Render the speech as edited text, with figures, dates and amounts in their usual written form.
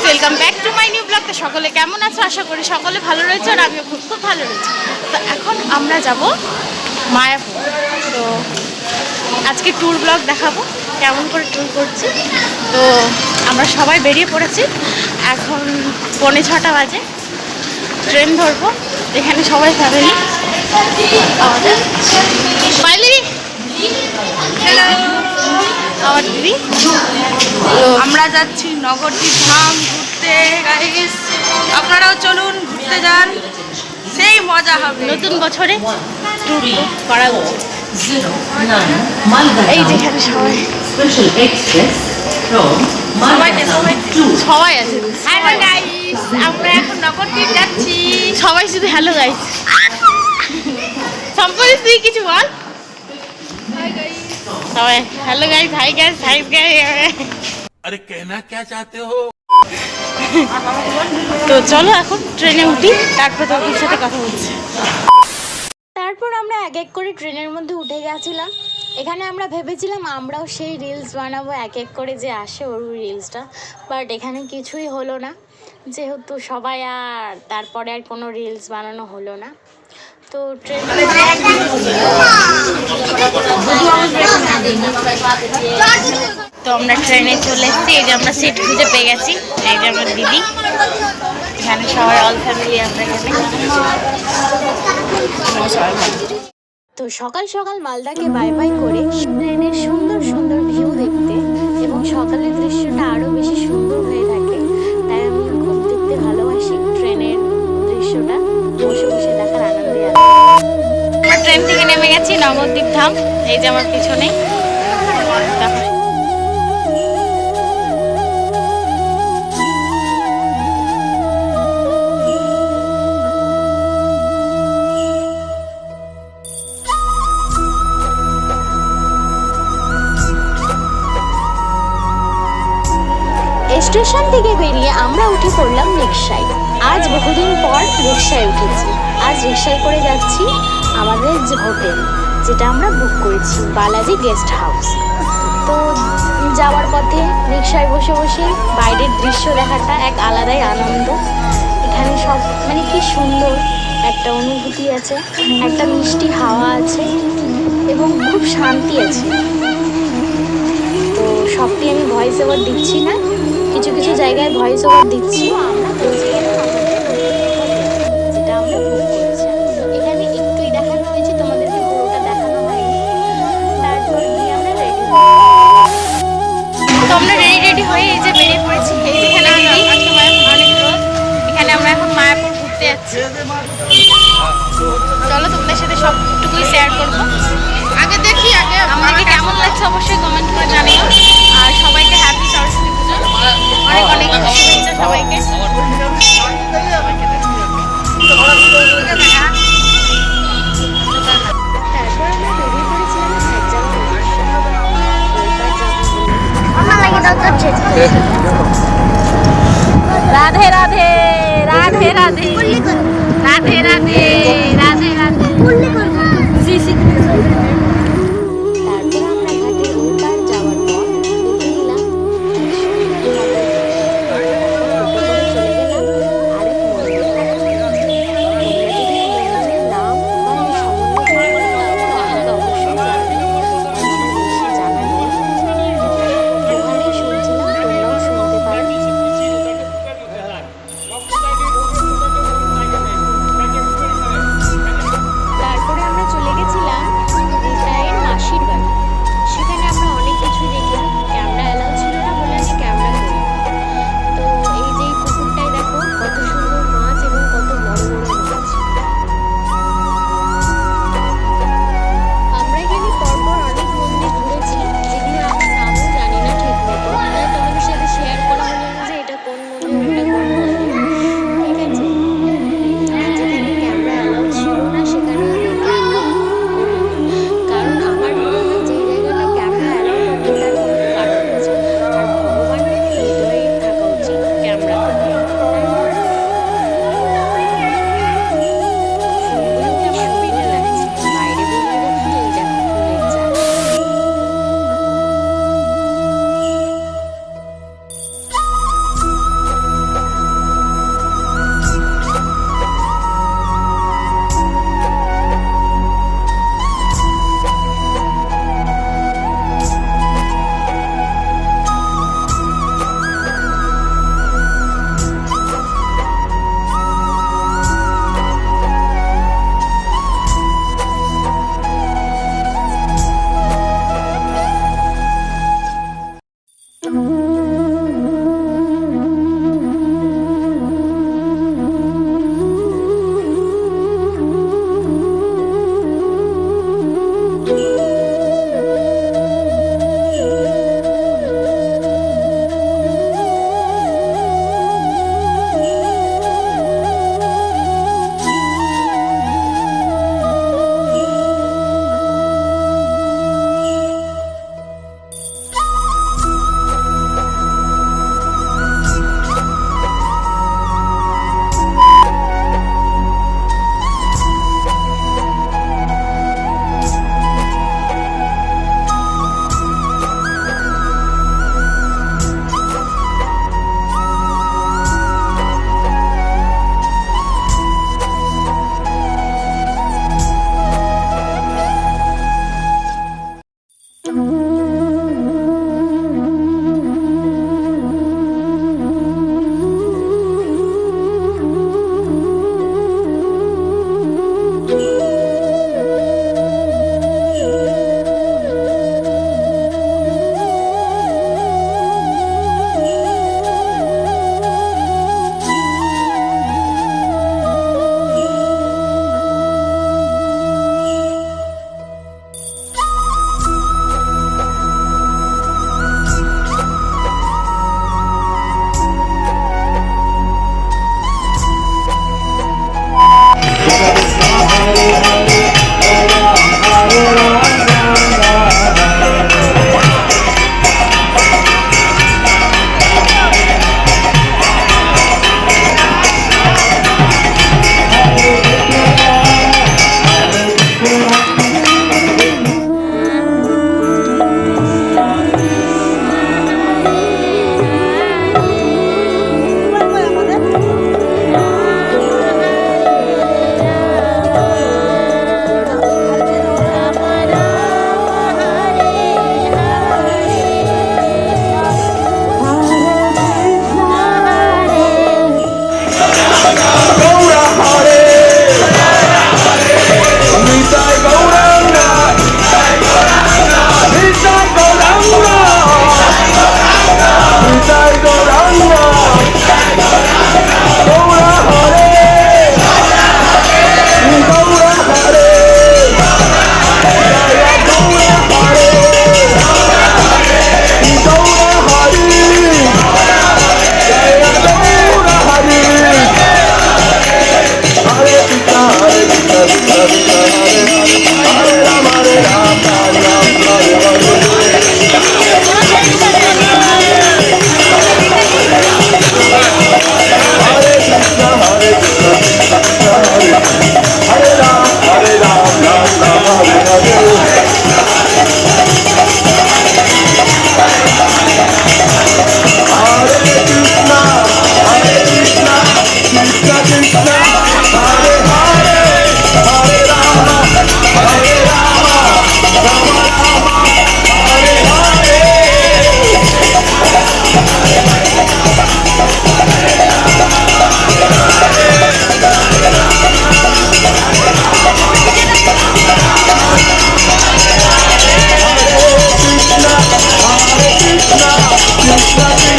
Welcome back to my new blog. তো সকলে কেমন আছো? আশা করি সকলে ভালো রয়েছে আর আমিও খুব খুব ভালো রয়েছি। তো এখন আমরা যাব মায়াপুর। তো আজকে ট্যুর ব্লগ দেখাবো কেমন করে ট্যুর করছি। তো আমরা সবাই বেরিয়ে পড়েছি, এখন 6:45 বাজে, ট্রেন ধরবো। এখানে সবাই ফ্যামিলি আমাদের আমার দিদি। তো আমরা যাচ্ছি নগরদ্বীপ ধাম ঘুরতে গাইস, আপনারাও চলুন ঘুরতে যান, সেই মজা হবে। নতুন বছরে ট্যুর করা উচিত। এই যেখানে সবাই সবাই আছে। হ্যালো গাইস, আমরা এখন নগরদ্বীপ যাচ্ছি। সবাই শুধু হ্যালো গাইস। সম্পর্কে তুই কিছু বল। সবাই hello guys, hi guys, hi guys. अरे कहना क्या चाहते हो? তো চলো এখন ট্রেনে উঠি, তারপর তোর সাথে কথা বলছি। তারপর আমরা এক এক করে ট্রেনের মধ্যে উঠে গেছিলাম। এখানে আমরা ভেবেছিলাম আমরাও সেই রিলস বানাবো, এক এক করে যে আসে ওর রিলসটা, বাট এখানে কিছুই হলো না, যেহেতু সবাই আর তারপরে আর কোনো রিলস বানানো হলো না। তো তো আমরা ট্রেনে চলে এসেছি। এই যে আমরা সিট খুঁজে পেয়ে গেছি। এই যে আমার দিদি, এখানে সবাই অল ফ্যামিলি আমরা এখানে সবাই ভালো। তো সকাল সকাল মালদাকে বাই বাই করে ট্রেনের সুন্দর সুন্দর ভিউ দেখতে এবং সকালের দৃশ্যটা আরও বেশি সুন্দর হয়ে থাকে, তাই আমি খুব দেখতে ভালোবাসি ট্রেনের দৃশ্যটা, বসে বসে দেখার আনন্দে আছে। আমরা ট্রেন থেকে নেমে গেছি নবদ্বীপ ধাম। এই যে আমার পিছনে স্টেশন থেকে বেরিয়ে আমরা উঠে পড়লাম রিক্সায়। আজ বহুদিন পর রিক্সায় উঠেছি। আজ রিক্সায় করে যাচ্ছি আমাদের যে হোটেল, যেটা আমরা বুক করেছি, বালাজি গেস্ট হাউস। তো যাওয়ার পথে রিক্সায় বসে বসে বাইরের দৃশ্য দেখাটা এক আলাদাই আনন্দ। এখানে সব মানে কি সুন্দর একটা অনুভূতি আছে, একটা মিষ্টি হাওয়া আছে এবং খুব শান্তি আছে। তো সবটি আমি ভয়েস ওভার দিচ্ছি না, কিছু কিছু জায়গায় ভয়েস ওভার দিচ্ছি। আমরা পৌঁছে গেলাম যেটা আমরা বুক করেছি। এখানে একটুই দেখানো হয়েছে, তোমাদেরকে পুরোটা দেখানো হয়নি। তারপর গিয়ে আমরা রেডি। তো আমরা রেডি হয়ে এই যে বেরিয়ে পড়েছি। এই যেখানে দিদি, আজকে মায়াপুর অনেক রোদ। এখানে আমরা এখন মায়াপুর ঘুরতে যাচ্ছি। চলো তোমাদের সাথে সবটুকুই শেয়ার করবো। আগে দেখি, আগে আমাকে কেমন লাগছে অবশ্যই কমেন্ট করে জানিও। আর সবাইকে হ্যাপি সরস্বতী পুজো, অনেক অনেক শুভেচ্ছা সবাইকে। তারপর আমরা বেরিয়ে পড়েছিলাম রাধে রাধে রাধে রাধে রাধে রাধে রাধে রাধে। তারপর আমরা ঘাটের ওই পার যাওয়ার পর দেখে নিলাম চলে গেলাম আরেক মন্দিরে। নাম বা সম্বন্ধে আমাকে অবশ্যই জানাবে, জানা নেই। ওখানেই শুনছিলাম, তোমরাও শুনতে পারো। তারপরে আমরা চলে গেছিলাম হবে